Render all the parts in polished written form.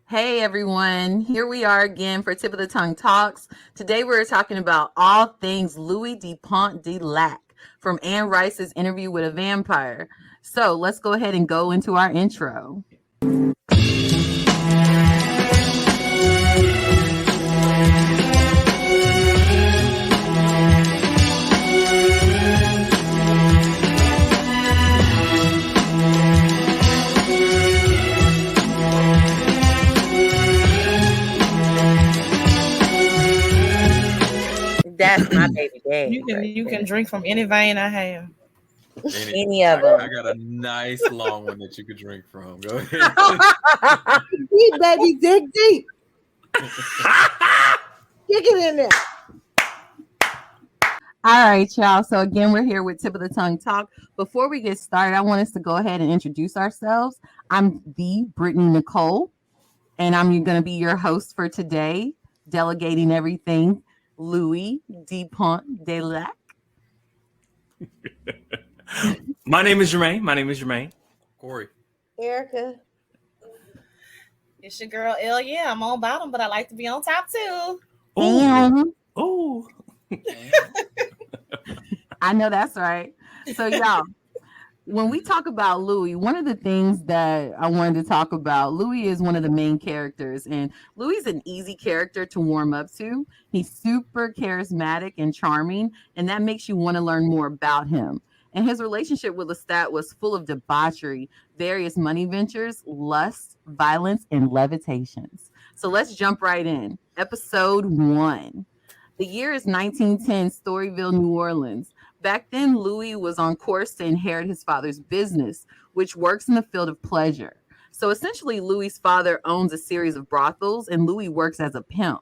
Hey everyone, here we are again for Tip of the Tongue Talks. Today we're talking about all things Louis de Pont de Lac from Anne Rice's Interview with a Vampire. So let's go ahead and go into our intro. That's my baby daddy. You can drink from any vein I have. Any of them. I got a nice long one that you could drink from. Go ahead. Deep, baby, dig deep. Kick it in there. All right, y'all. So again, we're here with Tip of the Tongue Talk. Before we get started, I want us to go ahead and introduce ourselves. I'm the Brittany Nicole, and I'm going to be your host for today, delegating everything Louis de Pont de Lac. My name is Jermaine. Corey. Erica. It's your girl L. Yeah, I'm on bottom, but I like to be on top too. Oh. I know that's right. So y'all, when we talk about Louis, one of the things that I wanted to talk about, Louis is one of the main characters, and Louis is an easy character to warm up to. He's super charismatic and charming, and that makes you want to learn more about him. And his relationship with Lestat was full of debauchery, various money ventures, lust, violence, and levitations. So let's jump right in. Episode 1. The year is 1910, Storyville, New Orleans. Back then, Louis was on course to inherit his father's business, which works in the field of pleasure. So essentially, Louis's father owns a series of brothels, and Louis works as a pimp.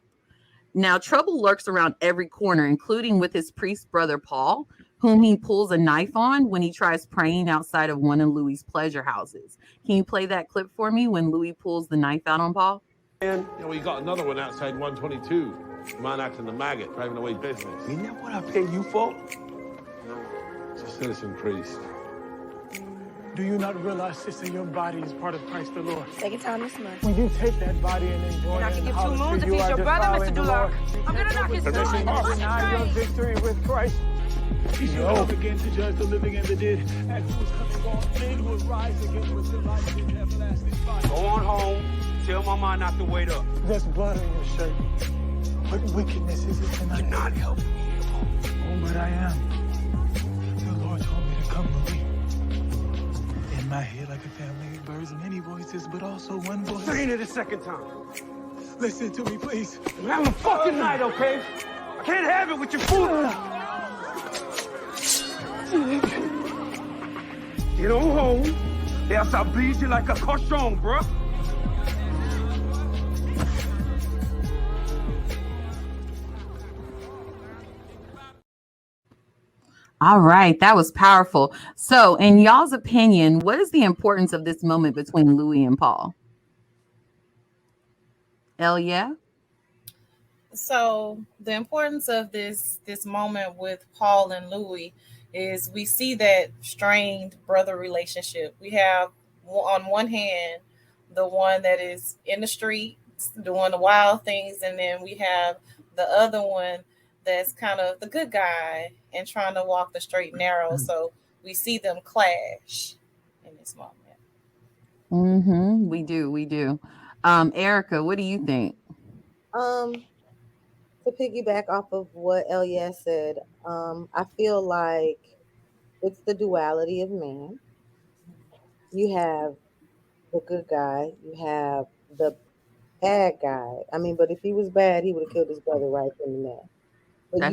Now, trouble lurks around every corner, including with his priest brother Paul, whom he pulls a knife on when he tries praying outside of one of Louis's pleasure houses. Can you play that clip for me when Louis pulls the knife out on Paul? And we got another one outside 122. Man acting the maggot, driving away business. Isn't that what I pay you for? No, it's a citizen priest. Do you not realize, sister, your body is part of Christ the Lord? Take your time this month. When you take that body and enjoy it, I can give 2 moons if he's your brother, Mr. Duloc. I'm gonna knock his door. Deny your victory with Christ. He shall come again to judge the living and the dead. And who is coming on, men will rise again with the light in everlasting fire. Go on home. Tell Mama not to wait up. There's blood on your shirt. What wickedness is it tonight? You're not helping me here, Paul. Oh, but I am. The Lord told me to come to me. In my head, like a family of birds, many voices, but also one voice. Saying it a second time. Listen to me, please. I'm having a fucking night, okay? I can't have it with your food. Get on home, else I'll bleed you like a cochon, bruh. All right, that was powerful. So, in y'all's opinion, what is the importance of this moment between Louis and Paul? Hell yeah. So the importance of this moment with Paul and Louis is we see that strained brother relationship. We have on one hand the one that is in the streets doing the wild things, and then we have the other one that's kind of the good guy and trying to walk the straight and narrow. So we see them clash in this moment. We do. Erica, what do you think? To piggyback off of what Elia said, I feel like it's the duality of man. You have the good guy, you have the bad guy. I mean, but if he was bad, he would have killed his brother right from the man. But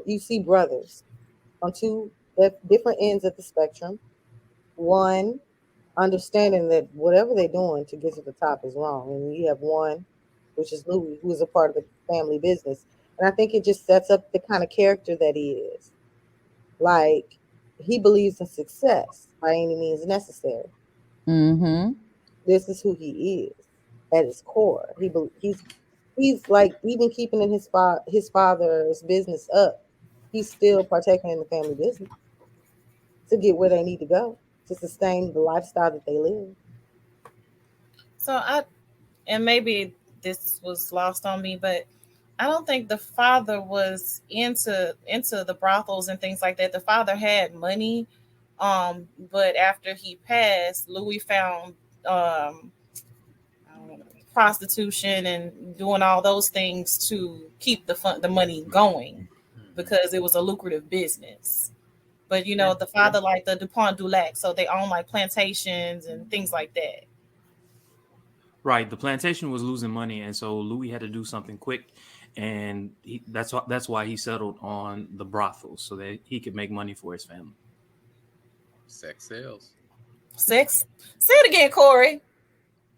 you see brothers on two different ends of the spectrum. One understanding that whatever they're doing to get to the top is wrong, and you have one, which is Louis, who is a part of the family business. And I think it just sets up the kind of character that he is. Like, he believes in success by any means necessary. This is who he is at his core. He's like, even keeping in his father's business up, he's still partaking in the family business to get where they need to go to sustain the lifestyle that they live. And maybe this was lost on me, but I don't think the father was into the brothels and things like that. The father had money, but after he passed, Louis found prostitution and doing all those things to keep the money going because it was a lucrative business. But the father like the Dupont du Lac, so they own like plantations and things like that. Right. The plantation was losing money, and so Louis had to do something quick, and that's why he settled on the brothels so that he could make money for his family. Sex sales. Sex. Say it again, Corey.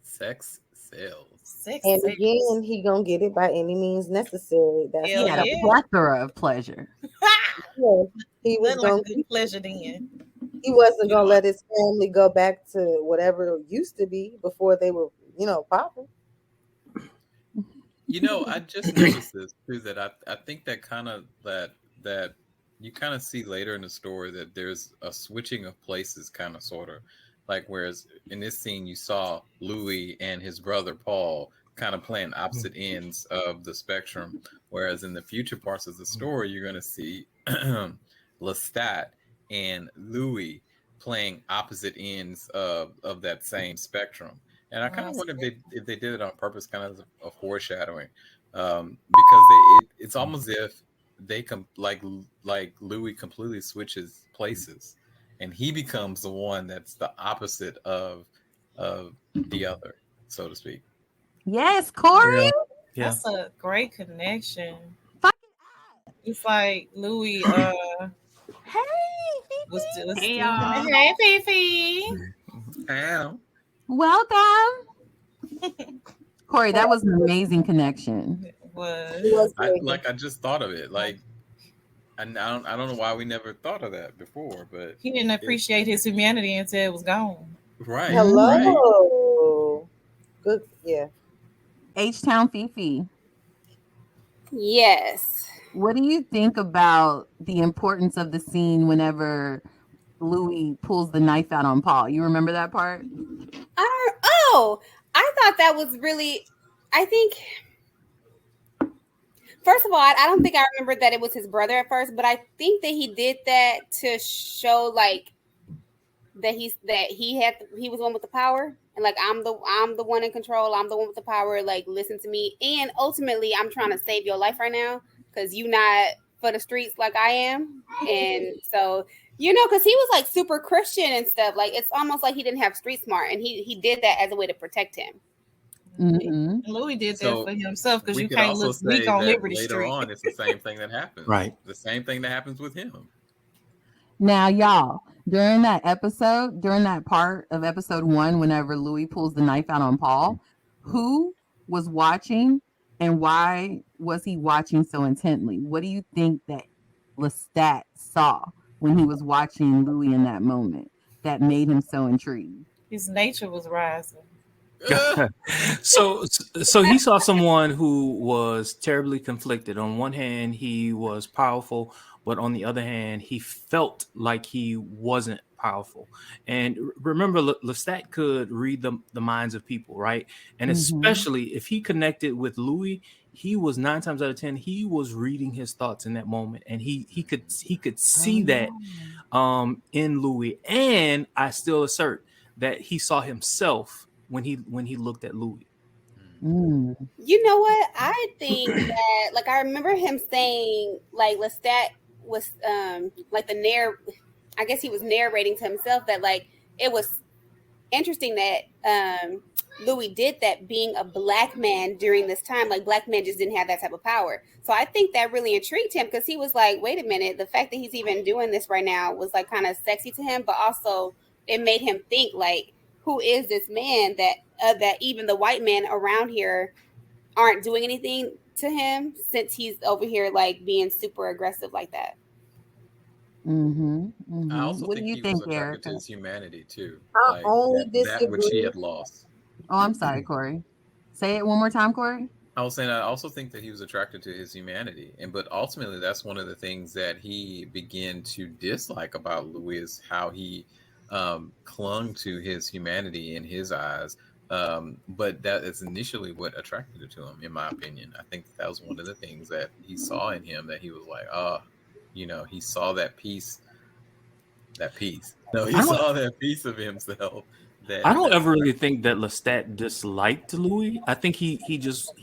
Sex sales. Sex And sales. again, he gonna get it by any means necessary. That's He had a plethora of pleasure. yeah, he was Nothing like gonna a good pleasure then. he wasn't gonna let his family go back to whatever it used to be before they were, popping. I just noticed this too, that I think that kind of that you kind of see later in the story that there's a switching of places, kind of sort of like, whereas in this scene you saw Louis and his brother Paul kind of playing opposite ends of the spectrum, whereas in the future parts of the story you're going to see Lestat and Louis playing opposite ends of that same spectrum. And I kind of wonder if they did it on purpose, kind of a foreshadowing, because it's almost if they like Louis completely switches places, and he becomes the one that's the opposite of the other, so to speak. Yes, Corey. Yeah. That's a great connection. Fuck It's like Louis Hey, was Hey, still y'all. hey Fifi. Ow. welcome. Corey, that was an amazing connection. It was. He was I just thought of it, like, and I don't know why we never thought of that before, but He didn't appreciate his humanity until it was gone. right. Hello. Good. Yeah. H-Town Fifi, Yes. what do you think about the importance of the scene whenever Louis pulls the knife out on Paul? You remember that part? I thought that was really, I think, first of all, I don't think I remembered that it was his brother at first, but I think that he did that to show like that he was the one with the power, and like I'm the one in control, I'm the one with the power, like listen to me, and ultimately I'm trying to save your life right now because you not for the streets like I am. And so because he was like super Christian and stuff, like it's almost like he didn't have street smart, and he did that as a way to protect him. Mm-hmm. Louis did that So for himself because we you could can't also look say weak on that Liberty later Street. on, it's the same thing that happens. Right. The same thing that happens with him. Now, y'all, during that part of episode 1, whenever Louis pulls the knife out on Paul, who was watching and why was he watching so intently? What do you think that Lestat saw when he was watching Louis in that moment that made him so intrigued? His nature was rising. So he saw someone who was terribly conflicted. On one hand, he was powerful, but on the other hand, he felt like he wasn't powerful. And remember, Lestat could read the minds of people, right? And especially if he connected with Louis, he was 9 times out of 10 he was reading his thoughts in that moment, and he could see that in Louis. And I still assert that he saw himself when he looked at Louis. You know what? I think that like I remember him saying like Lestat was like I guess he was narrating to himself that like it was interesting that Louis did that, being a black man during this time. Like black men just didn't have that type of power. So I think that really intrigued him because he was like, wait a minute, the fact that he's even doing this right now was like kind of sexy to him, but also it made him think like, who is this man that even the white men around here aren't doing anything to him since he's over here like being super aggressive like that. I also What think do you he think, was attracted Erica? to his humanity too. I Like only that which he disagree. had lost. Oh, I'm sorry, Corey. Say it one more time, Corey. I was saying I also think that he was attracted to his humanity, but ultimately that's one of the things that he began to dislike about Louis, how he clung to his humanity in his eyes, But that is initially what attracted it to him, in my opinion. I think that was one of the things that he saw in him, that he was like, he saw that piece. No, he saw that piece of himself. I don't ever really think that Lestat disliked Louis. I think he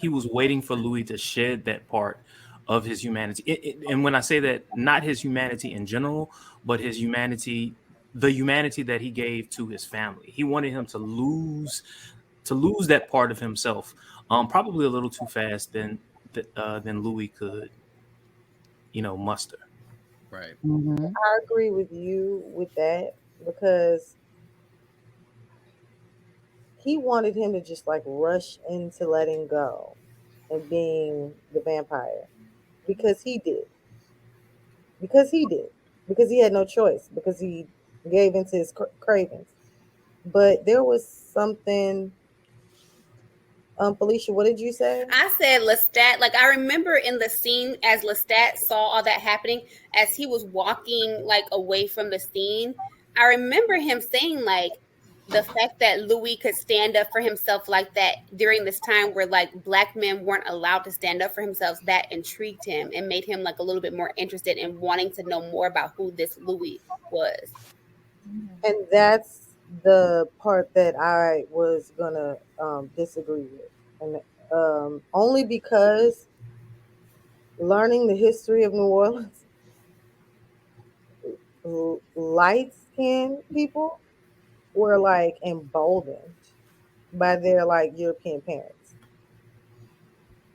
was waiting for Louis to shed that part of his humanity. And when I say that, not his humanity in general, but his humanity, the humanity that he gave to his family. He wanted him to lose that part of himself, probably a little too fast than Louis could, muster. Right. Mm-hmm. I agree with you with that because he wanted him to just like rush into letting go and being the vampire because he did. Because he did. Because he had no choice. Because he gave into his cravings. But there was something. Felicia, what did you say? I said Lestat. Like I remember in the scene as Lestat saw all that happening, as he was walking like away from the scene, I remember him saying like the fact that Louis could stand up for himself like that during this time where like black men weren't allowed to stand up for themselves, that intrigued him and made him like a little bit more interested in wanting to know more about who this Louis was. And that's the part that I was gonna disagree with, and only because learning the history of New Orleans, light skinned people were like emboldened by their like European parents.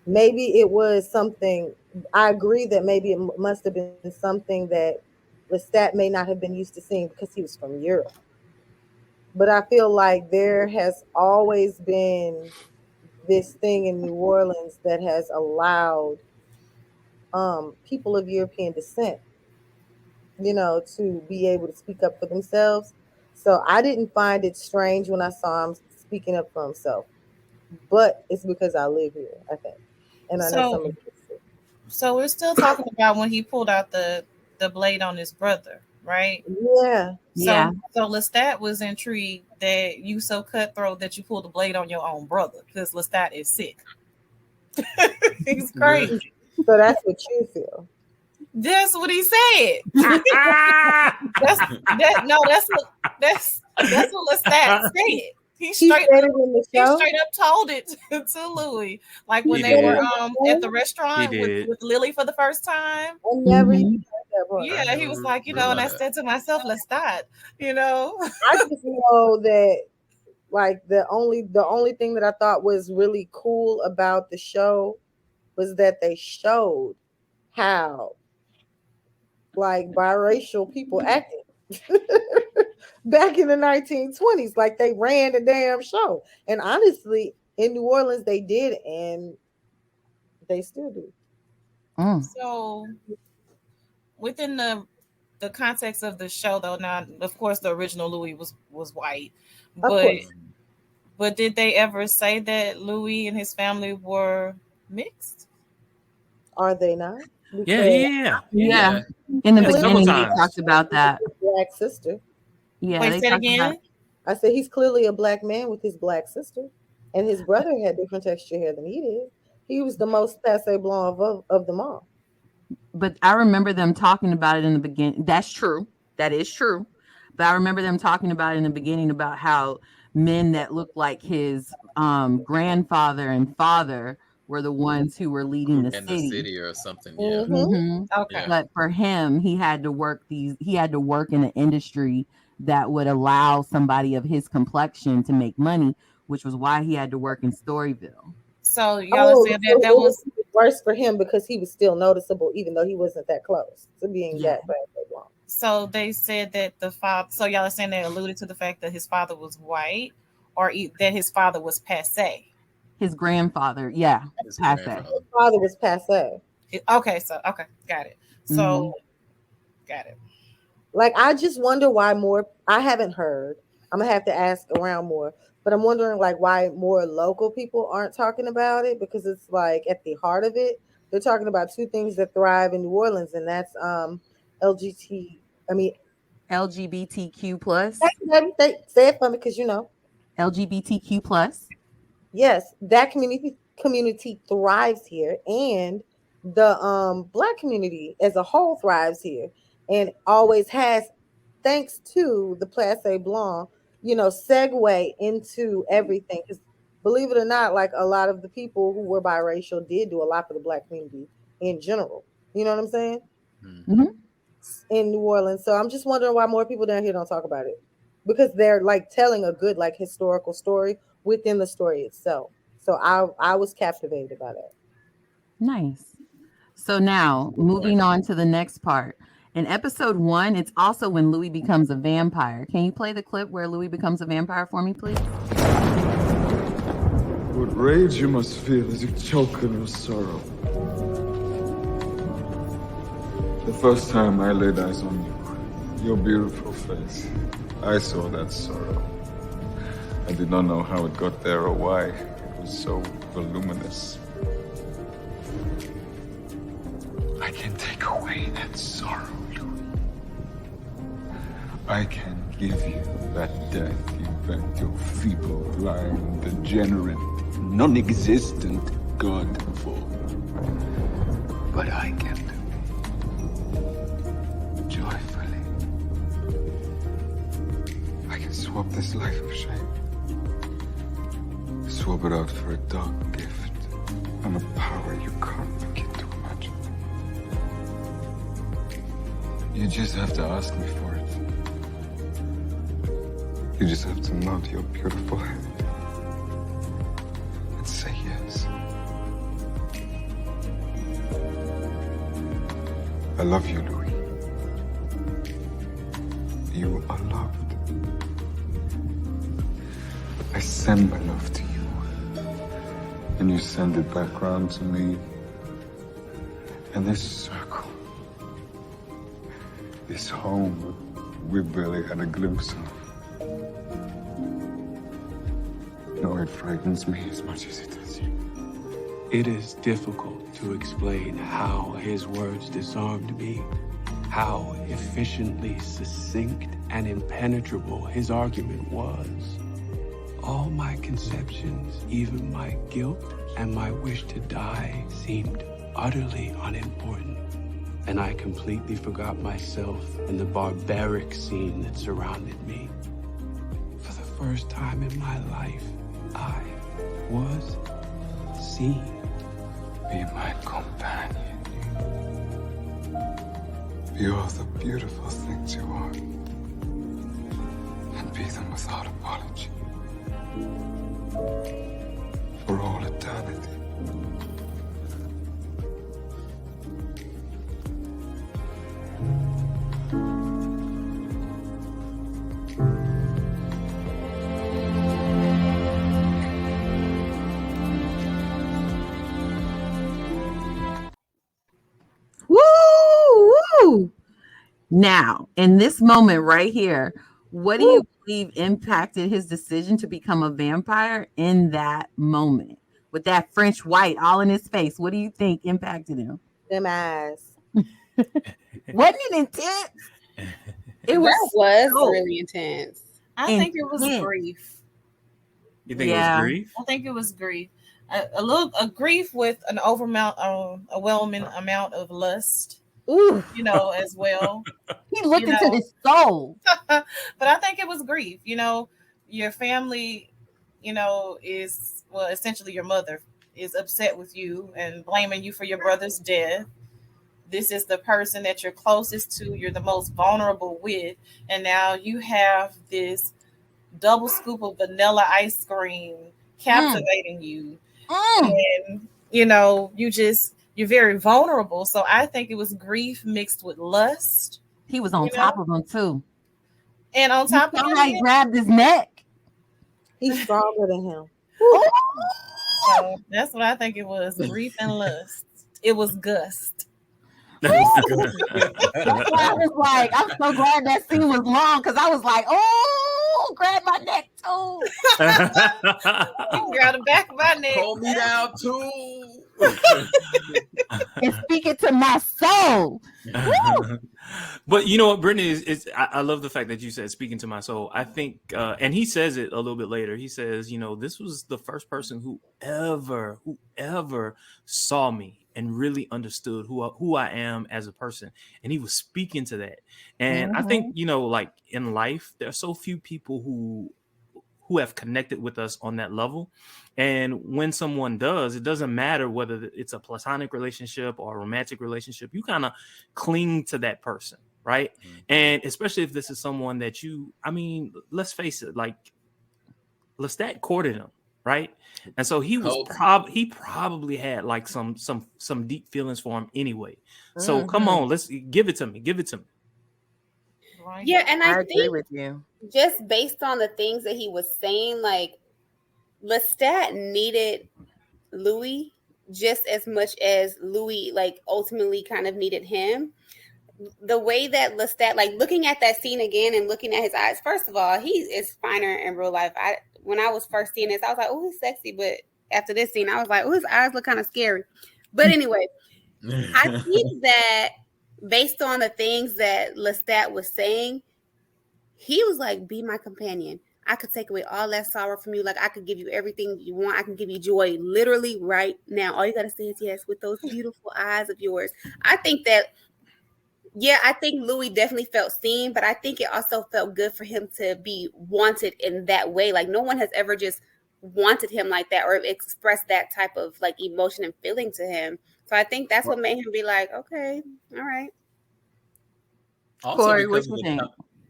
Maybe it was something. I agree that maybe it must have been something that Lestat may not have been used to seeing because he was from Europe. But I feel like there has always been this thing in New Orleans that has allowed people of European descent, to be able to speak up for themselves. So I didn't find it strange when I saw him speaking up for himself, but it's because I live here, I think, and I know some of this. So we're still talking about when he pulled out the blade on his brother, right? Yeah. So Lestat was intrigued that you so cutthroat that you pulled the blade on your own brother because Lestat is sick. He's crazy. So that's what you feel. That's what he said. that's what Lestat said. He straight up told it to Louis. Like when they were at the restaurant with Lily for the first time. I never even heard that part. Yeah, he was like, and I said to myself, Lestat, I just know that like the only thing that I thought was really cool about the show was that they showed how like biracial people acted back in the 1920s. Like they ran the damn show. And honestly, in New Orleans they did, and they still do. So within the context of the show though, now of course the original Louis was white. But did they ever say that Louis and his family were mixed? Are they not? Yeah. In the beginning, they talked about that. Black sister. Yeah. Wait, say it again. I said he's clearly a black man with his black sister, and his brother had different texture hair than he did. He was the most passe blonde of them all. But I remember them talking about it in the beginning. That's true. That is true. But I remember them talking about it in the beginning about how men that looked like his grandfather and father were the ones who were leading the city or something. Yeah. Okay. But for him, he had to work in an industry that would allow somebody of his complexion to make money, which was why he had to work in Storyville. So y'all said that was worse for him because he was still noticeable, even though he wasn't that close to being that bad. So they said that the father. So y'all are saying they alluded to the fact that his father was white, or that his father was passe. His grandfather, yeah, passe. His father was passe. Okay, got it. So, got it. Like I just wonder why more. I haven't heard. I'm gonna have to ask around more. But I'm wondering like why more local people aren't talking about it, because it's like at the heart of it, they're talking about two things that thrive in New Orleans, and that's LGBTQ plus. Say it for me, because LGBTQ plus. Yes, that community thrives here, and the Black community as a whole thrives here, and always has, thanks to the Place Blanc, segue into everything. Because believe it or not, like a lot of the people who were biracial did do a lot for the Black community in general. You know what I'm saying? Mm-hmm. In New Orleans. So I'm just wondering why more people down here don't talk about it, because they're like telling a good like historical story within the story itself. So I was captivated by that. Nice. So now moving on to the next part. In episode 1, it's also when Louis becomes a vampire. Can you play the clip where Louis becomes a vampire for me, please? What rage you must feel as you choke in your sorrow. The first time I laid eyes on you, your beautiful face, I saw that sorrow. I did not know how it got there or why. It was so voluminous. I can take away that sorrow, Louis. I can give you that death you bent your feeble, blind, degenerate, non-existent God for. But I can do it joyfully. I can swap this life of shame. Swap it out for a dark gift and a power you can't begin to imagine. You just have to ask me for it. You just have to nod your beautiful head and say yes. I love you, Louis. You are loved. I send my love to you. And you send it back round to me. And this circle, this home we barely had a glimpse of. No, it frightens me as much as it does you. It is difficult to explain how his words disarmed me, how efficiently succinct and impenetrable his argument was. All my conceptions, even my guilt and my wish to die, seemed utterly unimportant. And I completely forgot myself and the barbaric scene that surrounded me. For the first time in my life, I was seen. Be my companion. Be all the beautiful things you are. And be them without apology. For all eternity. Woo! Now, in this moment right here, what do you believe impacted his decision to become a vampire in that moment? With that French white all in his face, what do you think impacted him? Them eyes. Wasn't it intense? It was really intense. I think it was grief. You think it was grief? I think it was grief. A grief with an overwhelming amount of lust. Ooh. As well. He looked into his soul. But I think it was grief. Your family, is, well, essentially your mother is upset with you and blaming you for your brother's death. This is the person that you're closest to, you're the most vulnerable with, and now you have this double scoop of vanilla ice cream captivating you. And you're very vulnerable. So I think it was grief mixed with lust. He was on top of him too. And on top of him, he grabbed his neck. He's stronger than him. So that's what I think it was. Grief and lust. It was gust. That's why I was like, I'm so glad that scene was long, because I was like, oh, grab my neck too. You grab the back of my neck. Hold me down too. and speaking to my soul. But you know what, Brittany is I love the fact that you said speaking to my soul. I think, and he says it a little bit later. He says, this was the first person who ever saw me and really understood who I am as a person, and he was speaking to that. And I think like in life, there are so few people who have connected with us on that level. And when someone does, it doesn't matter whether it's a platonic relationship or a romantic relationship, you kind of cling to that person, right? Mm-hmm. And especially if this is someone that let's face it, like Lestst courted him, right? And so he was he probably had like some deep feelings for him anyway. So come on, let's give it to me. Right. Yeah, and I agree with you. Just based on the things that he was saying, like Lestst needed Louis just as much as Louis like ultimately kind of needed him. The way that Lestst, like looking at that scene again and looking at his eyes, first of all, he is finer in real life. When I was first seeing this, I was like, oh, he's sexy. But after this scene, I was like, oh, his eyes look kind of scary. But anyway, I think that based on the things that Lestst was saying, he was like, be my companion. I could take away all that sorrow from you. Like, I could give you everything you want. I can give you joy literally right now. All you got to say is yes with those beautiful eyes of yours. I think that, I think Louis definitely felt seen, but I think it also felt good for him to be wanted in that way. Like, no one has ever just wanted him like that or expressed that type of like emotion and feeling to him. So I think that's what made him be like, okay, all right. Also, Corey, what you think?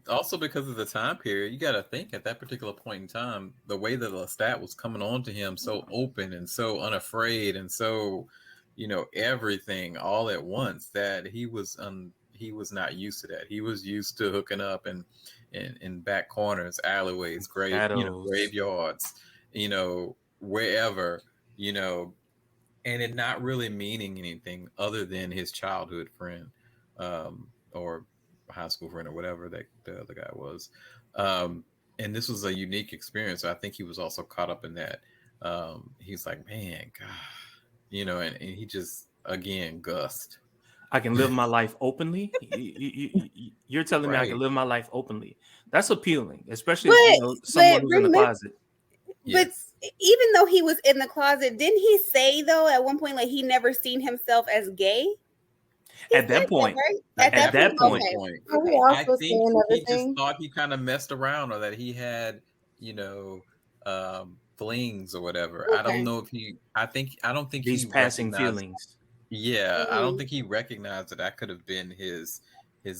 Also, because of the time period, you got to think at that particular point in time, the way that Lestst was coming on to him so open and so unafraid and so, everything all at once, that he was not used to that. He was used to hooking up in back corners, alleyways, graveyards, wherever, and it not really meaning anything other than his childhood friend, or high school friend or whatever that the other guy was. And this was a unique experience. So I think he was also caught up in that. He's like, man, God, and he just, again, gust. I can live my life openly. You're telling me I can live my life openly. That's appealing, especially if someone who's in the closet. But even though he was in the closet, didn't he say though at one point like he never seen himself as gay? At that point, right? At that point. Okay. I think he just thought he kind of messed around, or that he had, flings or whatever. Okay. I don't know if he. I don't think these passing feelings. Yeah, I don't think he recognized that that could have been his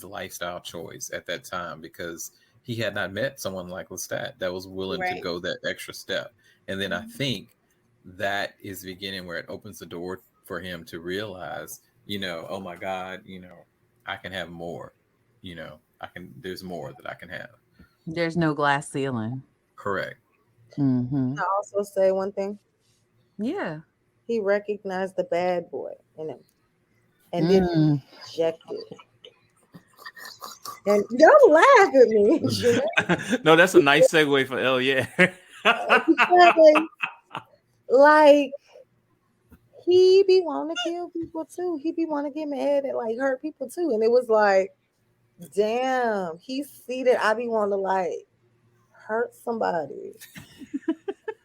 lifestyle choice at that time, because he had not met someone like Lestst that was willing to go that extra step. And then I think that is the beginning where it opens the door for him to realize, oh my God, I can have more, there's more that I can have. There's no glass ceiling. Correct. Mm-hmm. I also say one thing. Yeah. He recognized the bad boy in him and didn't reject it. And don't laugh at me. No, that's a nice segue for L. Yeah. Like, he be wanting to kill people too. He be wanting to get mad and like hurt people too. And it was like, damn, he see that I be wanting to like hurt somebody.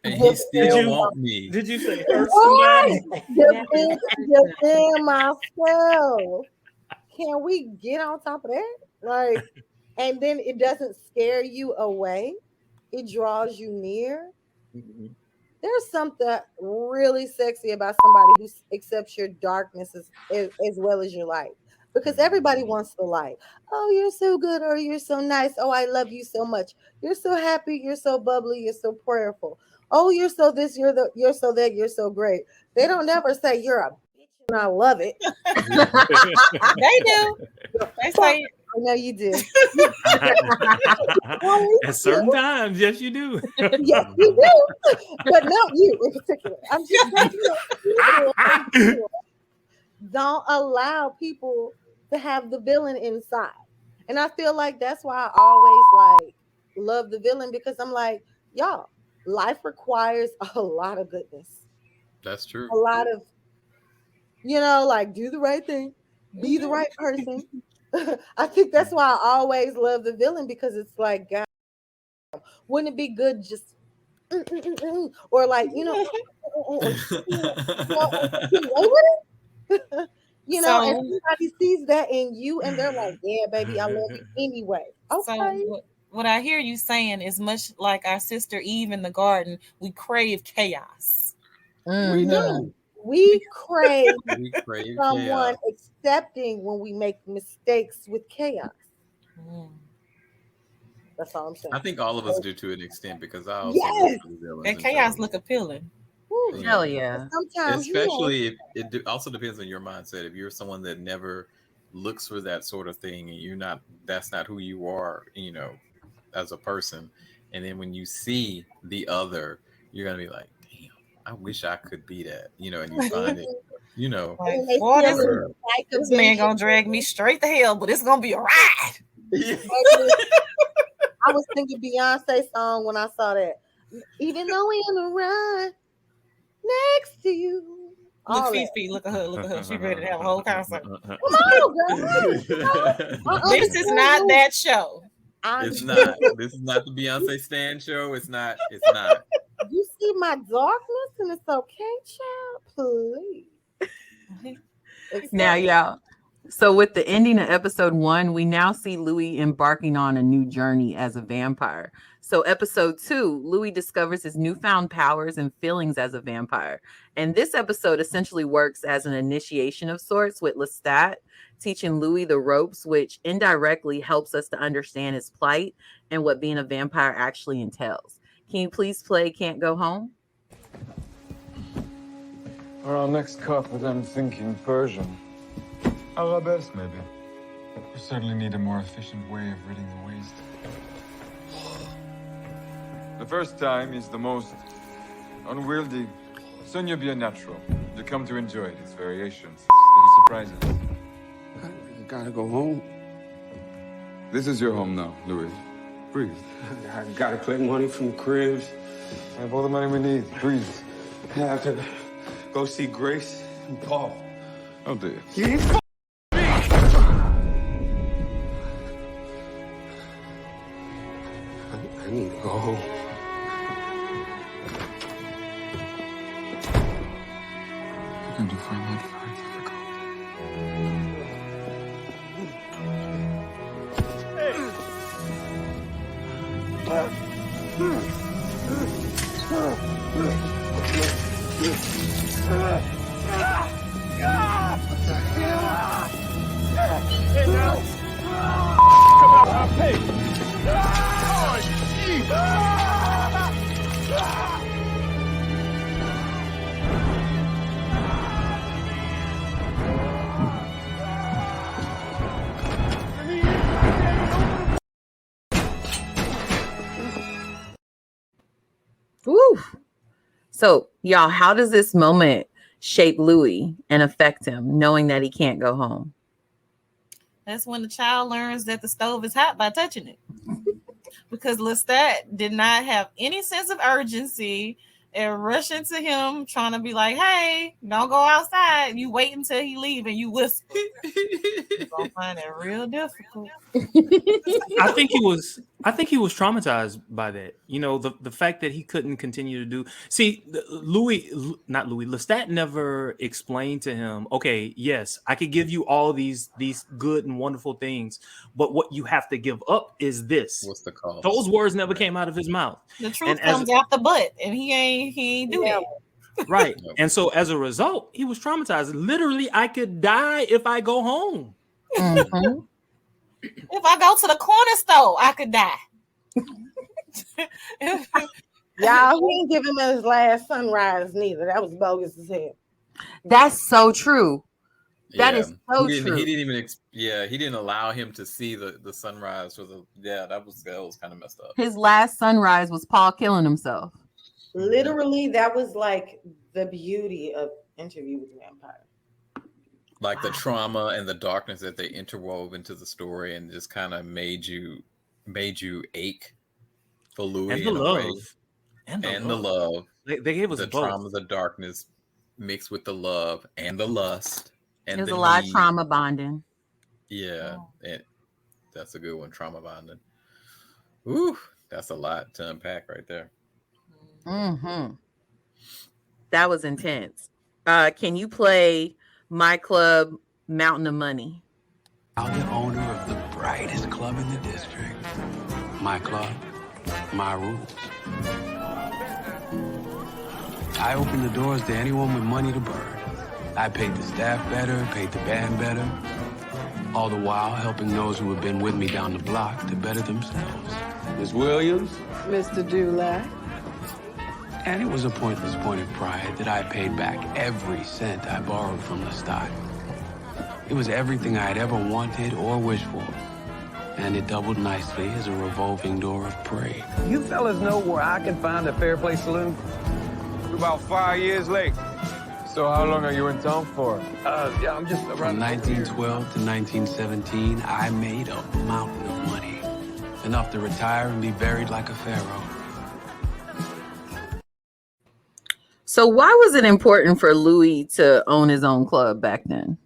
And he still want me. Did you say hurt somebody? Defend myself. Can we get on top of that? Like, and then it doesn't scare you away. It draws you near. Mm-hmm. There's something really sexy about somebody who accepts your darkness as well as your light. Because everybody wants the light. Oh, you're so good, or you're so nice. Oh, I love you so much. You're so happy. You're so bubbly. You're so prayerful. Oh, you're so this. You're so that. You're so great. They don't never say you're a bitch and I love it. They do. They say it. I know you do. At certain times, yes, you do. Yes, you do. But not you in particular. I'm just saying, don't allow people to have the villain inside. And I feel like that's why I always like love the villain, because I'm like, y'all, life requires a lot of goodness. That's true. A lot of like do the right thing, be the right person. I think that's why I always love the villain, because it's like, God, wouldn't it be good just or like, and So, somebody sees that in you and they're like, yeah, baby, I love you anyway. Okay. so what I hear you saying is much like our sister Eve in the garden, we crave chaos. We do. We crave someone chaos. accepting when we make mistakes with chaos. That's all I'm saying. I think all of us do to an extent, because I also Yes, and chaos look appealing. Ooh, hell yeah. Sometimes, especially if it also depends on your mindset. If you're someone that never looks for that sort of thing, and that's not who you are, as a person, and then when you see the other, you're gonna be like, damn, I wish I could be that, and you find it, like, boy, this man gonna drag me straight to hell, but it's gonna be a ride. I was thinking Beyonce song when I saw that. Even though we in a ride next to you. Look, Fifi, look at her. She ready to have a whole concert. Come on, girl. This is not that show. It's not. This is not the Beyonce Stan show. It's not. You see my darkness, and it's okay, child. Please. Now, y'all. So with the ending of episode 1, we now see Louis embarking on a new journey as a vampire. So episode 2, Louis discovers his newfound powers and feelings as a vampire. And this episode essentially works as an initiation of sorts, with Lestst teaching Louis the ropes, which indirectly helps us to understand his plight and what being a vampire actually entails. Can you please play Can't Go Home? For our next carpet, I'm thinking Persian. Arabesque, maybe. We certainly need a more efficient way of ridding the waste. The first time is the most unwieldy. Soon you'll be a natural. You come to enjoy it, its variations, little surprises. I gotta go home. This is your home now, Louis. Breathe. I gotta collect money from the cribs. I have all the money we need. Breathe. I have to go see Grace and Paul. Oh, dear. I need to go home. You're going to find that very difficult. Hey, now. Come out, hey. Woo. So, y'all, how does this moment shape Louis and affect him, knowing that he can't go home? That's when the child learns that the stove is hot by touching it. Because Lestst did not have any sense of urgency and rushing to him, trying to be like, hey, don't go outside. You wait until he leave and you whisper. You're gonna find it real difficult. I think he was traumatized by that. The fact that he couldn't continue to do. See, Lestat never explained to him, okay, yes, I could give you all these good and wonderful things, but what you have to give up is this. What's the cost? Those words never came out of his mouth. The truth comes out the butt, and he ain't do that. Right. And so as a result, he was traumatized. Literally, I could die if I go home. Mm-hmm. If I go to the corner store, I could die. Y'all, he didn't give him his last sunrise neither. That was bogus as hell. That's so true. That is so true. He didn't even. He didn't allow him to see the sunrise. That was kind of messed up. His last sunrise was Paul killing himself. Literally, that was like the beauty of Interview with the Vampire. Like the trauma and the darkness that they interwove into the story, and just kind of made you ache for Louis and the love. And the love. They gave us the both. trauma, the darkness, mixed with the love and the lust and There's the a lot of need. trauma bonding. Yeah, and that's a good one. Trauma bonding. Ooh, that's a lot to unpack right there. Mm-hmm. That was intense. Can you play My Club Mountain of Money? I'm the owner of the brightest club in the district. My club, my rules. I open the doors to anyone with money to burn. I paid the staff better, paid the band better. All the while helping those who have been with me down the block to better themselves. Miss Williams? Mr. Dulac. And it was a pointless point of pride that I paid back every cent I borrowed from Lestst. It was everything I had ever wanted or wished for. And it doubled nicely as a revolving door of prey. You fellas know where I can find a Fair Play Saloon? We're about 5 years late. So how long are you in town for? Yeah, I'm just around. From 1912 to 1917, I made a mountain of money. Enough to retire and be buried like a pharaoh. So why was it important for Louis to own his own club back then?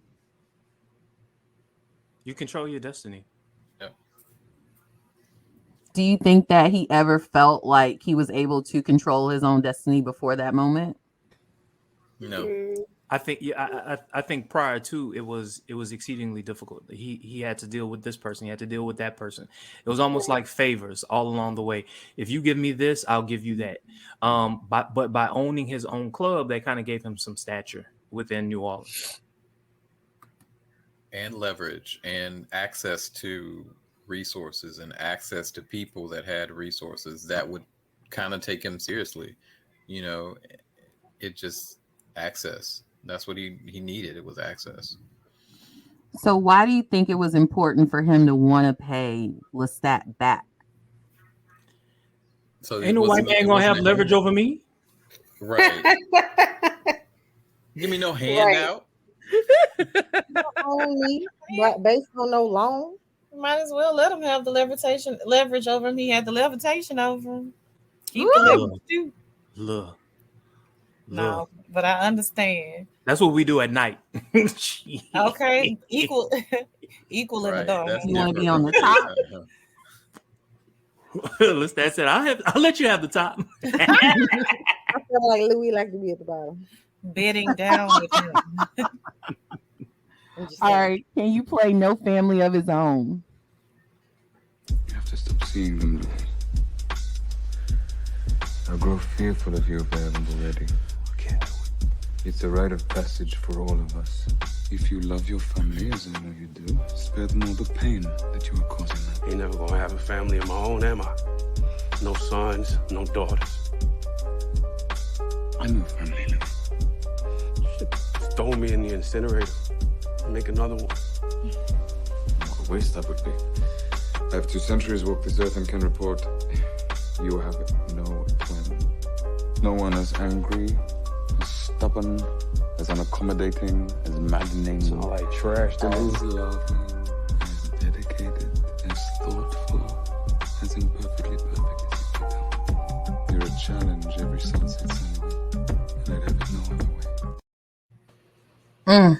You control your destiny. Do you think that he ever felt like he was able to control his own destiny before that moment? No. I think I think prior to it was exceedingly difficult. He had to deal with this person. He had to deal with that person. It was almost like favors all along the way. If you give me this, I'll give you that. But by owning his own club, that kind of gave him some stature within New Orleans. And leverage and access to resources and access to people that had resources that would kind of take him seriously. You know, it just access. That's what he needed. It was access. So why do you think it was important for him to want to pay Lestat back? So ain't no white man gonna have leverage over me. Right. Give me no handout. Only based on no loan. Might as well let him have the leverage over him. He had the levitation over him. Keep the leverage too. Look. No, but I understand. That's what we do at night. Okay, equal in the dark. You want to be on the top? That's it. I'll let you have the top. I feel like Louis like to be at the bottom. Bedding down with him. All right, can you play No Family of His Own? You have to stop seeing them, Louis. I grow fearful of you if I haven't already. I can't do it. It's a rite of passage for all of us. If you love your family, as I know you do, spare them all the pain that you are causing them. Ain't never gonna have a family of my own, am I? No sons, no daughters. I'm your family, Louis. Throw me in the incinerator. Make another one. What a waste that would be. I have 2 centuries walked this earth and can report you have no twin. No one as angry, as stubborn, as unaccommodating, as maddening. It's all like trash to me. As loving, as dedicated, as thoughtful, as imperfectly perfect as you become. You're a challenge every sunset Sunday, and I'd have it no other way.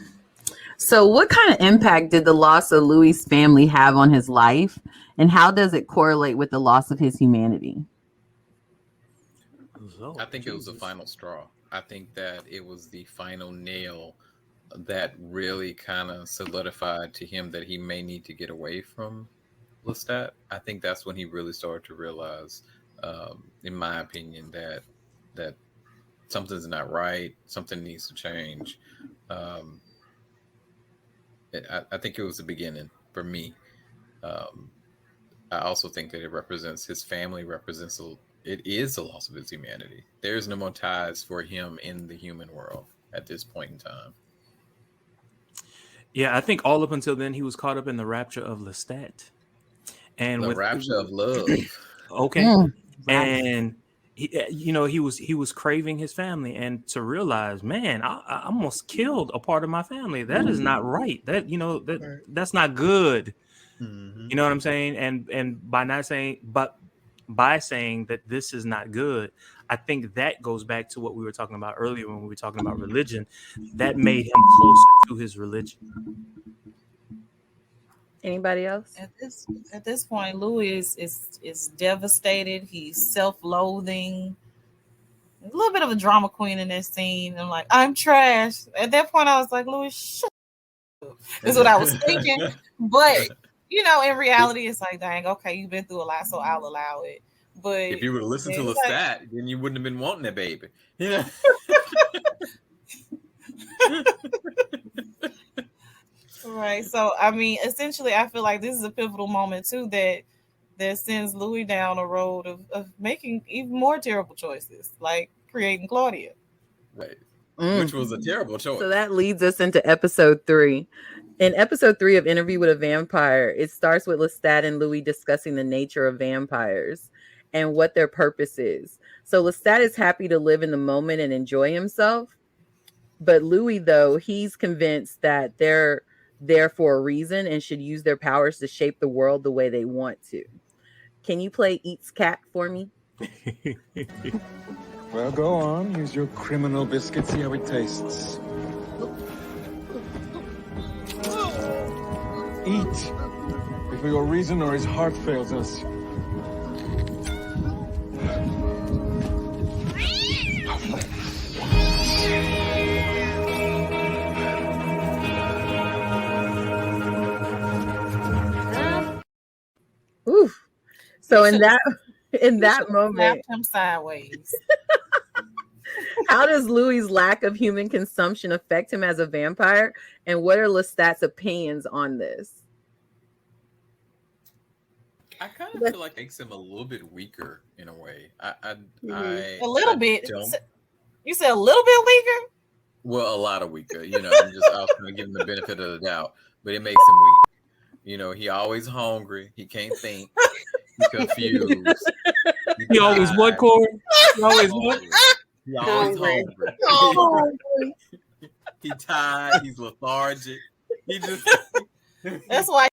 So what kind of impact did the loss of Louis' family have on his life? And how does it correlate with the loss of his humanity? I think it was the final straw. I think that it was the final nail that really kind of solidified to him that he may need to get away from Lestat. I think that's when he really started to realize, in my opinion, that something's not right. Something needs to change. I think it was the beginning for me. I also think that it represents his family, it is the loss of his humanity. There's no more ties for him in the human world at this point in time. Yeah, I think all up until then he was caught up in the rapture of Lestat. And the rapture of love. Okay. And he was craving his family, and to realize, man, I almost killed a part of my family. That is not right. That's not good. You know what I'm saying? And by not saying, but by saying that this is not good. I think that goes back to what we were talking about earlier when we were talking about religion. That made him closer to his religion. Anybody else? At this point, Louis is devastated. He's self-loathing. A little bit of a drama queen in this scene. I'm like, I'm trash. At that point, I was like, Louis, shut up. Is what I was thinking. But in reality, it's like, dang, okay, you've been through a lot, so I'll allow it. But if you would have listened to Lestst, then you wouldn't have been wanting that baby. Yeah. Right. So I mean, essentially, I feel like this is a pivotal moment too that sends Louis down a road of making even more terrible choices, like creating Claudia. Right. Which was a terrible choice. So that leads us into episode 3. In episode 3 of Interview with a Vampire, it starts with Lestat and Louis discussing the nature of vampires and what their purpose is. So Lestat is happy to live in the moment and enjoy himself. But Louis, though, he's convinced that they're there for a reason and should use their powers to shape the world the way they want to. Can you play Eats Cat for me? Well, go on. Use your criminal biscuit. See how it tastes. Eat. If for your reason or his heart fails us. Oof. So in that moment, him sideways. How does Louis' lack of human consumption affect him as a vampire? And what are Lestat's opinions on this? I kind of feel like it makes him a little bit weaker in a way. A little bit. You said a little bit weaker? Well, a lot of weaker. I was going to give him the benefit of the doubt, but it makes him weak. He always hungry. He can't think. He's confused. He always what, Corey? He always what? He always hungry. He tired. He's lethargic. He just. That's why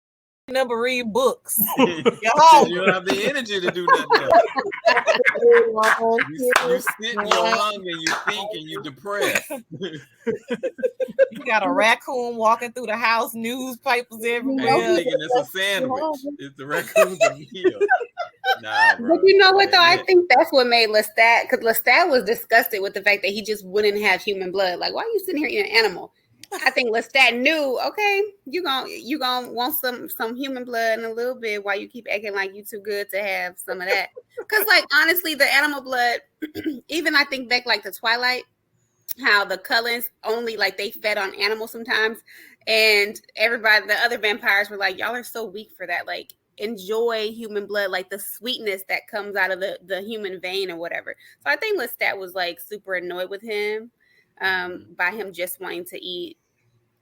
you never read books. You don't have the energy to do nothing else. You sit in your lung and you think and you depressed. You got a raccoon walking through the house, newspapers everywhere. And thinking it's a sandwich. It's the raccoon's a meal. Nah, bro. But you know what though? I think that's what made Lestat, because Lestat was disgusted with the fact that he just wouldn't have human blood. Like, why are you sitting here eating an animal? I think Lestat knew, okay, you gonna want some human blood in a little bit while you keep acting like you too good to have some of that. Because like honestly, the animal blood, even I think back like to Twilight, how the Cullens only like they fed on animals sometimes, and everybody, the other vampires were like, y'all are so weak for that. Like, enjoy human blood, like the sweetness that comes out of the human vein or whatever. So I think Lestat was like super annoyed with him by him just wanting to eat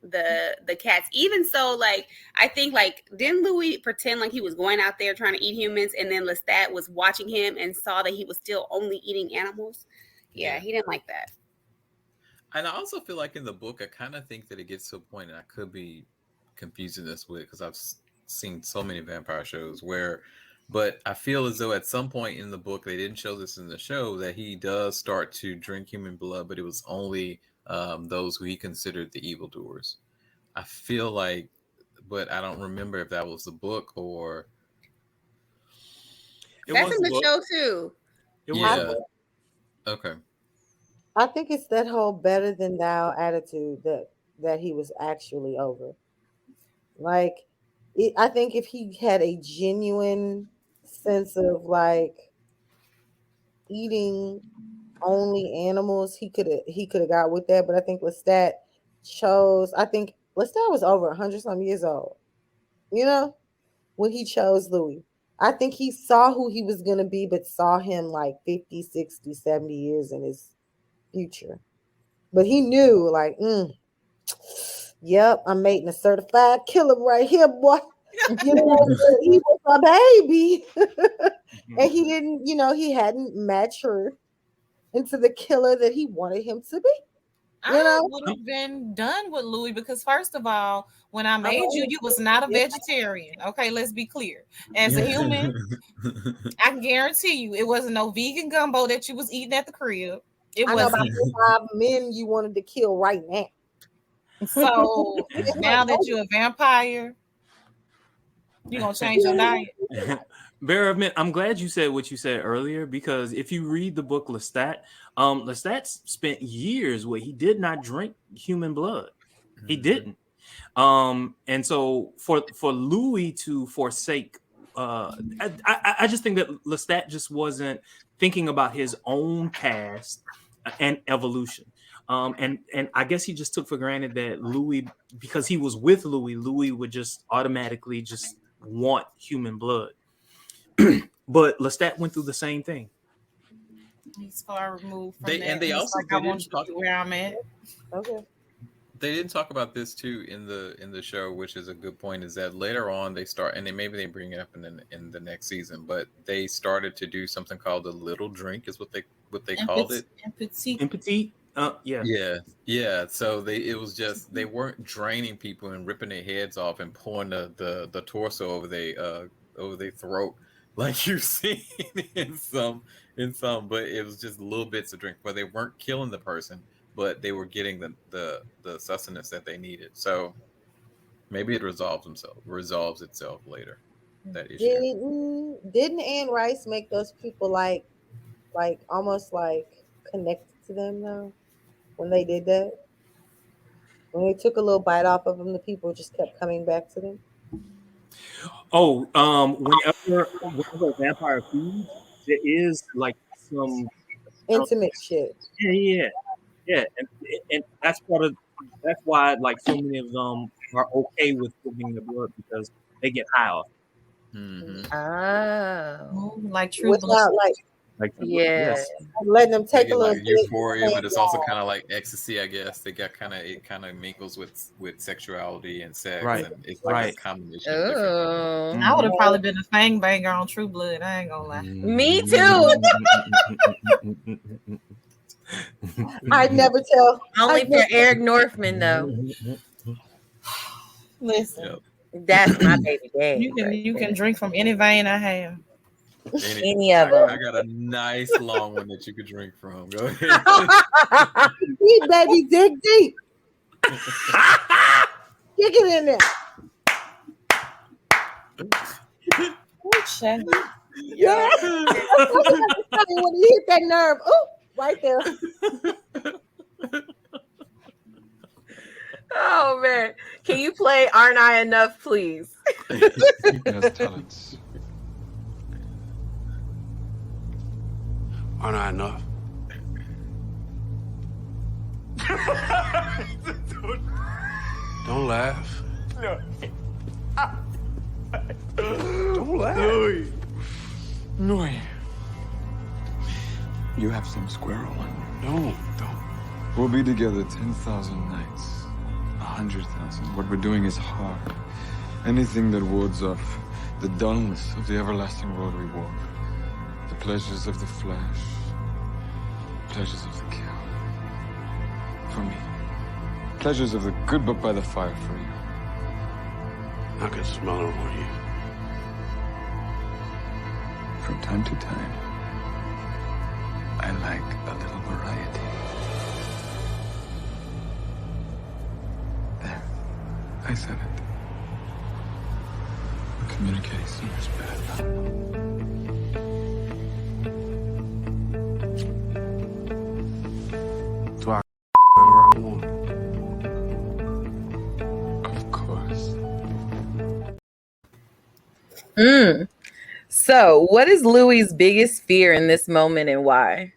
the cats. Even so, like I think like didn't Louis pretend like he was going out there trying to eat humans, and then Lestat was watching him and saw that he was still only eating animals? Yeah, he didn't like that. And I also feel like in the book, I kind of think that it gets to a point, and I could be confusing this with because I've seen so many vampire shows but I feel as though at some point in the book, they didn't show this in the show, that he does start to drink human blood, but it was only those who he considered the evildoers. I feel like, but I don't remember if that was the book or. That's in the show too. Yeah. Okay. I think it's that whole better than thou attitude that he was actually over. Like, I think if he had a genuine sense of like eating only animals, he could have got with that. But I think Lestat chose. I think Lestat was over 100-some years old. When he chose Louis, I think he saw who he was gonna be, but saw him like 50, 60, 70 years in his future. But he knew, like, yep, I'm making a certified killer right here, boy. He was a baby. And he didn't, he hadn't matured into the killer that he wanted him to be. I would have been done with Louis because first of all, when I made you was not a vegetarian. Okay, let's be clear. As a human, I can guarantee you it wasn't no vegan gumbo that you was eating at the crib. It I know wasn't. about 5 men you wanted to kill right now. So now that you're a vampire, you're gonna change your diet. Bearer of Men, I'm glad you said what you said earlier, because if you read the book Lestat, Lestat spent years where he did not drink human blood. He didn't. And so for Louis to forsake, I just think that Lestat just wasn't thinking about his own past and evolution. And I guess he just took for granted that Louis, because he was with Louis would just automatically just want human blood. But Lestat went through the same thing. He's far removed from They that. and they He's also like, they I want didn't you to talk. be where I'm at. Okay. They didn't talk about this too in the show, which is a good point. Is that later on they start, and maybe they bring it up in the next season, but they started to do something called the little drink, is what they called it. Empathy. Yeah. So it was just they weren't draining people and ripping their heads off and pulling the torso over their throat like you've seen in some, but it was just little bits of drink, where they weren't killing the person, but they were getting the sustenance that they needed. So maybe it resolves itself later. That issue. Didn't Anne Rice make those people like almost like connected to them though? When they did that, when they took a little bite off of them, the people just kept coming back to them. Oh, whenever a vampire feeds, there is like some intimate shit. Yeah, and that's why like so many of them are okay with giving the blood, because they get high off. Oh, like true without yes. letting them take a little like euphoria, but it's also kind of like ecstasy, I guess. They got it kind of mingles with sexuality and sex, and it's like a combination of different things. I would have probably been a fang banger on True Blood. I ain't gonna lie. Me too. I'd never tell. Only for Eric Northman though. Listen, that's my baby daddy. You can drink from any vein I have. Any of them. I got a nice long one that you could drink from. Go ahead. Deep, baby, dig deep. Dig it in there. Yeah. When you hit that nerve, right there. Oh man, can you play "Aren't I Enough," please? He has talents. Aren't I enough? Don't laugh. No. Don't laugh. Louis. You have some squirrel. Don't. We'll be together 10,000 nights. 100,000. What we're doing is hard. Anything that wards off the dullness of the everlasting road we walk. The pleasures of the flesh. Pleasures of the kill. For me. Pleasures of the good book by the fire for you. I can smell it on you. From time to time, I like a little variety. There. I said it. We're communicating so much better. Do I whatever I want? Of course. So, what is Louis' biggest fear in this moment, and why?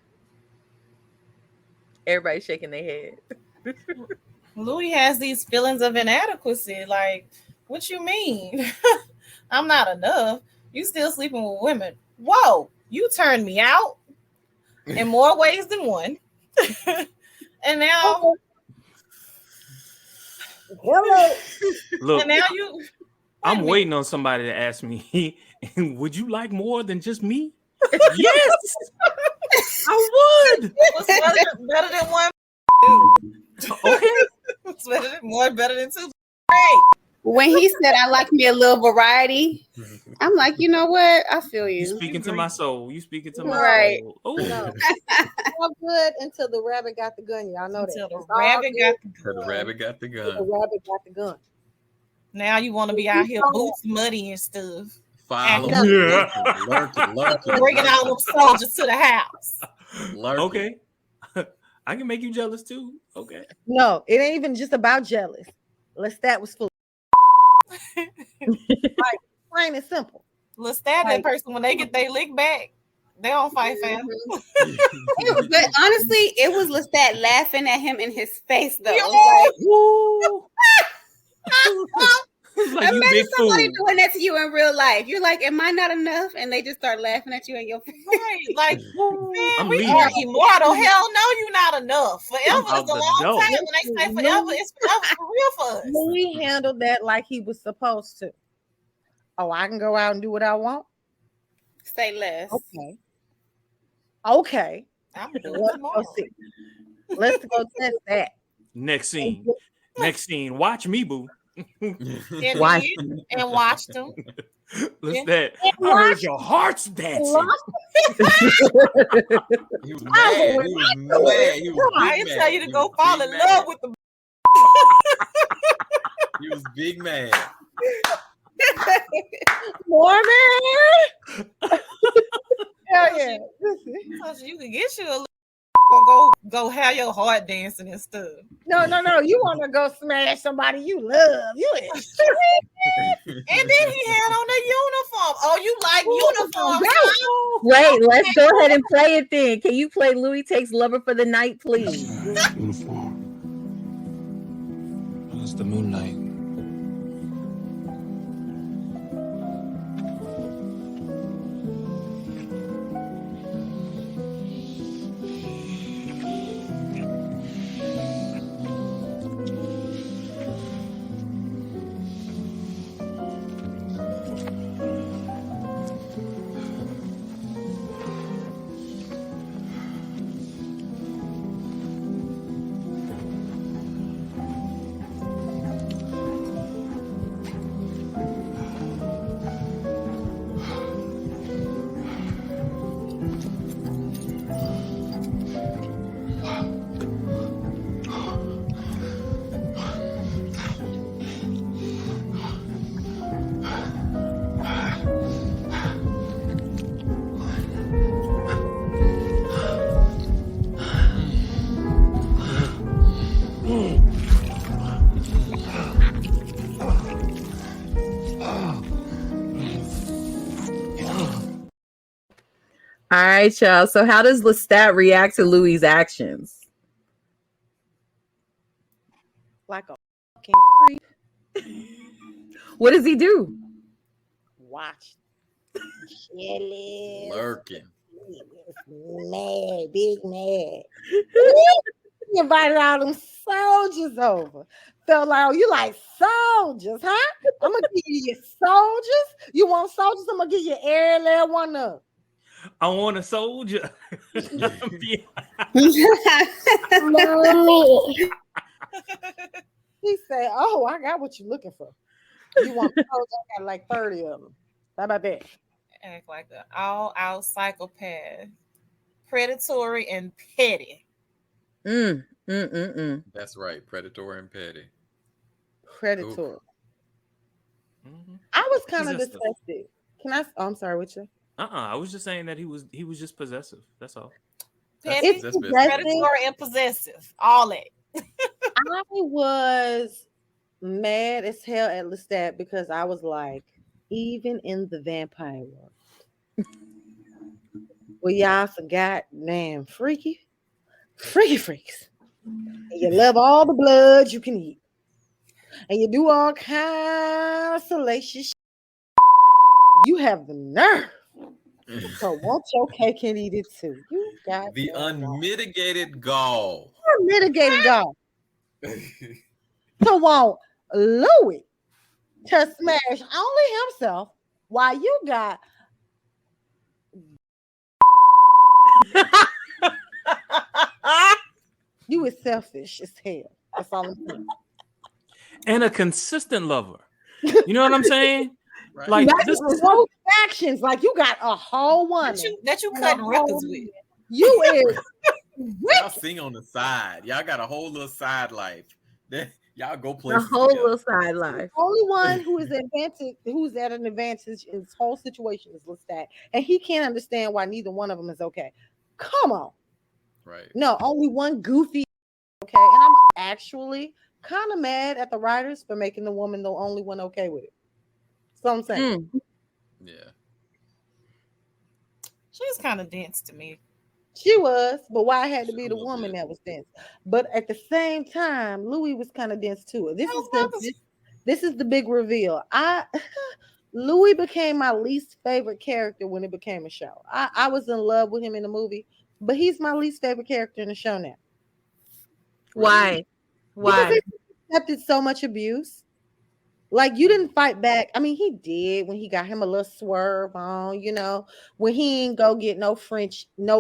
Everybody shaking their head. Louis has these feelings of inadequacy. Like, what you mean? I'm not enough. You still sleeping with women. Whoa, you turned me out in more ways than one. And now, Look, and now you. I'm waiting on somebody to ask me, would you like more than just me? Yes, I would. What's better than one? Okay. It's better than two. Great. When he said, "I like me a little variety," I'm like, you know what? I feel You you. speaking to my soul. You speaking to my Right. soul. Oh, No. All good until the rabbit got the gun. Y'all know Until that. the It's all rabbit got good the The rabbit got the until the gun. rabbit got the gun. Now you want to be out here boots muddy and stuff. Follow, Yeah. lurking. Bringing all them soldiers to the house. Lurking. Okay. I can make you jealous too. Okay. No, it ain't even just about jealous. Lestst was full. Like, plain and simple. Lestst that person when they get their lick back, they don't fight fam. But honestly, it was Lestst laughing at him in his face though. Like, you imagine big somebody fool. doing that to you in real life. You're like, "Am I not enough?" And they just start laughing at you in your face. Right, like, man, I'm we leaving. are immortal. Hell no, you're not enough. Forever I'm is out a the long door. time. When they say forever, it's forever for real for us. Louis handled that like he was supposed to. Oh, I can go out and do what I want. Say less. Okay. I'm doing Let's tomorrow. go see. Let's go test that. Next scene. Watch me, boo. Watch and watched them. Let's that. And I heard watch- your heart's dancing. He was mad. He was I big didn't mad. tell you to He go was fall big in mad. love with the. He was big mad. Morning. Hell yeah. So you can get you a little go have your heart dancing and stuff. No. You want to go smash somebody you love. You extreme. And then he had on the uniform. Oh, you like uniforms? Huh? Wait, let's go ahead and play it then. Can you play Louis Takes Lover for the Night, please? Uniform. It's the moonlight. All right, y'all. So how does Lestat react to Louis's actions? Like a fucking creep. What does he do? Watch. Jealous. Lurking. Mad. Big mad. He invited all them soldiers over. Felt like, oh, you like soldiers, huh? I'm going to give you your soldiers. You want soldiers? I'm going to give you every little one of them. I want a soldier. Mommy. He said, oh, I got what you're looking for. You want soldiers? I got like 30 of them. How about that? Act like an all-out psychopath, predatory and petty. That's right. Predatory and petty. Predatory. Mm-hmm. I was kind of Possessive. disgusted. Can I? Oh, I'm sorry, what you? I was just saying that he was just possessive. That's all. Petty, It's predatory, and possessive. All that. I was mad as hell at Lestat because I was like, even in the vampire world, well, y'all some goddamn freaky freaks. And you love all the blood you can eat. And you do all kinds of salacious shit. You have the nerve. So want your cake and eat it too. You got The unmitigated gall. unmitigated gall. To want Louis to smash only himself while you got you was selfish as hell. That's all I'm saying. And a consistent lover. You know what I'm saying? Right. Like Not this even both factions. Like you got a whole woman that you and cutting a records whole with. man. You is Y'all sing on the side. Y'all got a whole little side life. Then y'all go A places whole together. little side life. the only one who is advantage, who's at an advantage in this whole situation is Lestat, and he can't understand why neither one of them is okay. Come on, Right. no, only one goofy. Okay, and I'm actually kind of mad at the writers for making the woman the only one okay with it. So I'm saying, Yeah. She's kind of dense to me. she was, but why it had to be the woman that was dense? But at the same time, Louis was kind of dense too. This is the big reveal. Louis became my least favorite character when it became a show. I was in love with him in the movie, but he's my least favorite character in the show now. Why? Because Why? he accepted so much abuse. Like you didn't fight back. I mean, he did when he got him a little swerve on, when he ain't go get no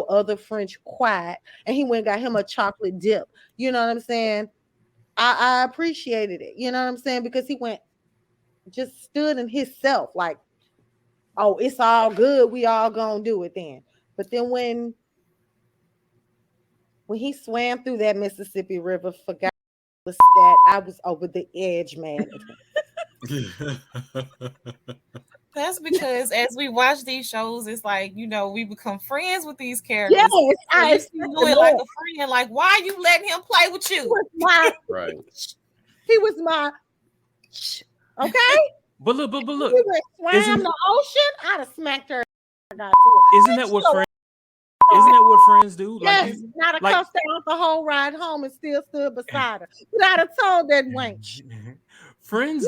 other French quiet, and he went and got him a chocolate dip. You know what I'm saying? I appreciated it. You know what I'm saying? Because he just stood in himself, like, oh, it's all good. We all gonna do it then. But then when he swam through that Mississippi River, forgot that I was over the edge, man. That's because as we watch these shows, it's like, we become friends with these characters. Yes, so I you see Louis like a friend. Like, why are you letting him play with you? Right. He was my okay. But look. He went swam the ocean. I'd have smacked her. Isn't that what friends? Isn't that what friends do? Yes, not a cussed out the whole ride home and still stood beside her. But I'd have told that wench. Friends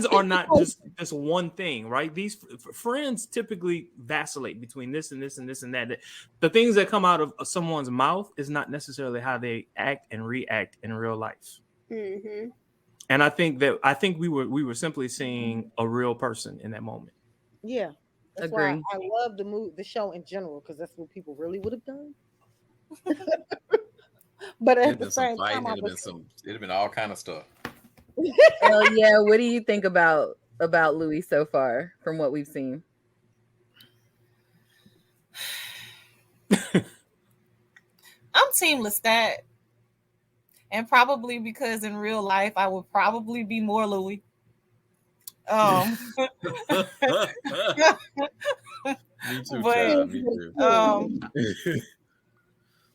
are not just one thing, right? These friends typically vacillate between this and this and this and that. The things that come out of someone's mouth is not necessarily how they act and react in real life. Mm-hmm. And I think we were simply seeing a real person in that moment. Yeah. That's why I love the show in general, because that's what people really would have done. But at the same time, it'd have been all kind of stuff. Hell yeah. What do you think about Louis so far from what we've seen? I'm Team Lestat. And probably because in real life I would probably be more Louis. Me too, but me too.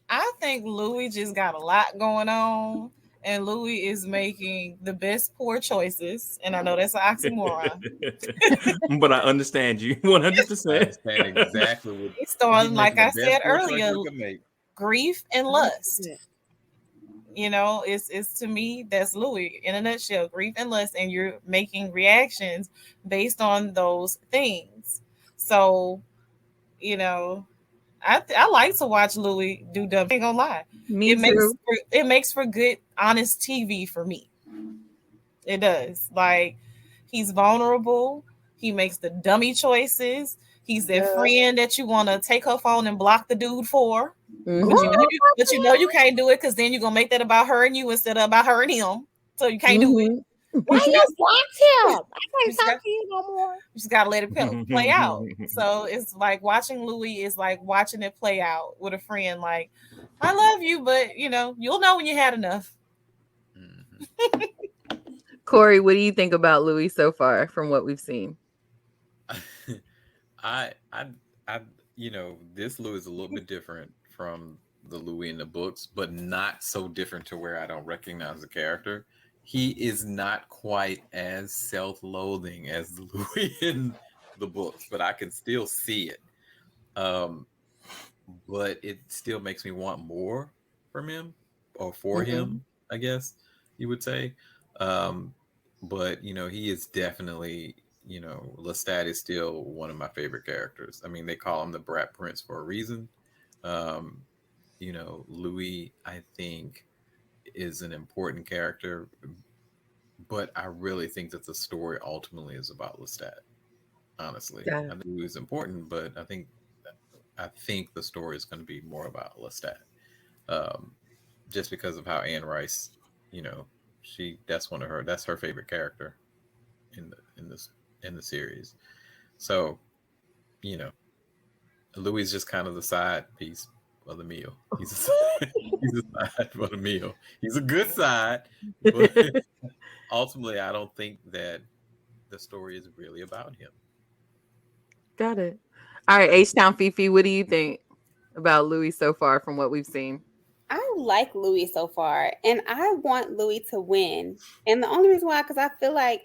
I think Louis just got a lot going on, and Louis is making the best poor choices. And I know that's an oxymoron. But I understand you 100%. I understand exactly what he's throwing, like I said earlier, grief and lust. It's to me, that's Louis in a nutshell, grief and lust, and you're making reactions based on those things. So, I like to watch Louis do dumb. I ain't gonna lie. It makes for good, honest TV for me. It does. Like, he's vulnerable. He makes the dummy choices. He's that friend that you want to take her phone and block the dude for. Mm-hmm. But you can't do it, because then you're gonna make that about her and you instead of about her and him. So you can't do it. Why you blocked him? I can't talk to you no more. You just gotta let it play out. So it's like watching Louis is like watching it play out with a friend. Like, I love you, but you'll know when you had enough. Corey, what do you think about Louis so far from what we've seen? This Louis is a little bit different from the Louis in the books, but not so different to where I don't recognize the character. He is not quite as self-loathing as the Louis in the books, but I can still see it. But it still makes me want more from him, or for him, I guess you would say. But he is definitely, Lestat is still one of my favorite characters. I mean, they call him the Brat Prince for a reason. Louis, I think, is an important character, but I really think that the story ultimately is about Lestat. Honestly, I think Louis is important, but I think the story is going to be more about Lestat. just because of how Anne Rice, that's her favorite character in the series. So, you know, Louis is just kind of the side piece of the meal. He's he's a side for the meal. He's a good side, but ultimately, I don't think that the story is really about him. Got it. All right, H-Town Fifi, what do you think about Louis so far from what we've seen? I like Louis so far, and I want Louis to win. And the only reason why, because I feel like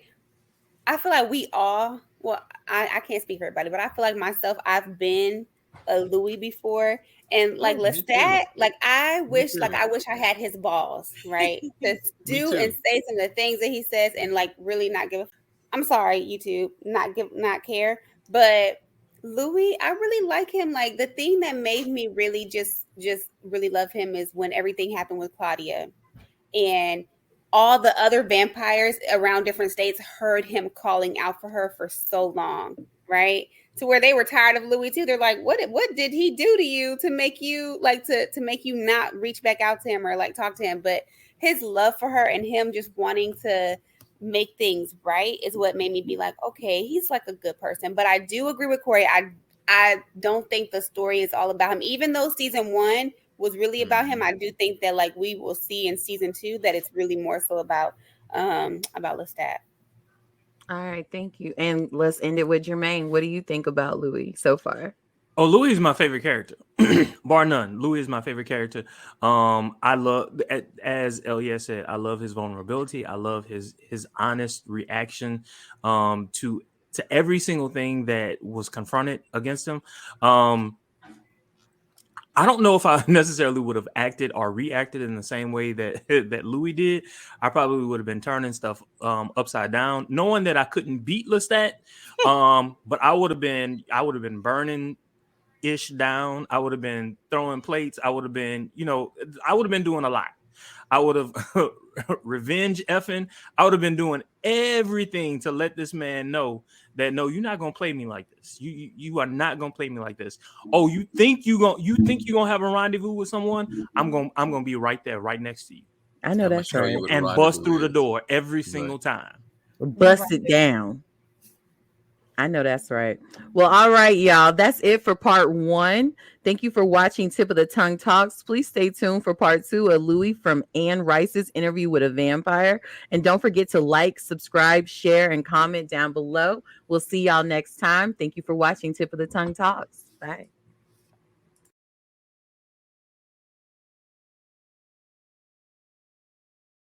we all, well, I can't speak for everybody, but I feel like myself, I've been a Louis before. And like Oh, me too. Lestat, like I Me wish too. I had his balls, right? To Me do and too. say some of the things that he says and like really not give I'm sorry, YouTube, not care. But Louis, I really like him. Like the thing that made me really just really love him is when everything happened with Claudia and all the other vampires around different states heard him calling out for her for so long, right? To where they were tired of Louis too. They're like, what did he do to you to make you like to make you not reach back out to him or like talk to him? But his love for her and him just wanting to make things right is what made me be like, okay, he's like a good person. But I do agree with Corey. I don't think the story is all about him. Even though season 1 was really about him, I do think that like we will see in season 2 that it's really more so about Lestat. All right, thank you. And let's end it with Jermaine. What do you think about Louis so far? Oh, Louis is my favorite character, bar none. Louis is my favorite character. I love, as Elias said, I love his vulnerability. I love his honest reaction to every single thing that was confronted against him. I don't know if I necessarily would have acted or reacted in the same way that that Louis did. I probably would have been turning stuff upside down, knowing that I couldn't beat Lestat. But I would have been burning ish down. I would have been throwing plates. I would have been, I would have been doing a lot. I would have revenge effing. I would have been doing everything to let this man know that no, you're not gonna play me like this. You are not gonna play me like this. Oh, you think you're gonna have a rendezvous with someone? I'm gonna be right there, right next to you. I know that's right. And bust through the door every single time. Bust it down. I know that's right. Well, all right, y'all. That's it for part 1. Thank you for watching Tip of the Tongue Talks. Please stay tuned for part 2 of Louis from Anne Rice's interview with a vampire. And don't forget to like, subscribe, share, and comment down below. We'll see y'all next time. Thank you for watching Tip of the Tongue Talks. Bye.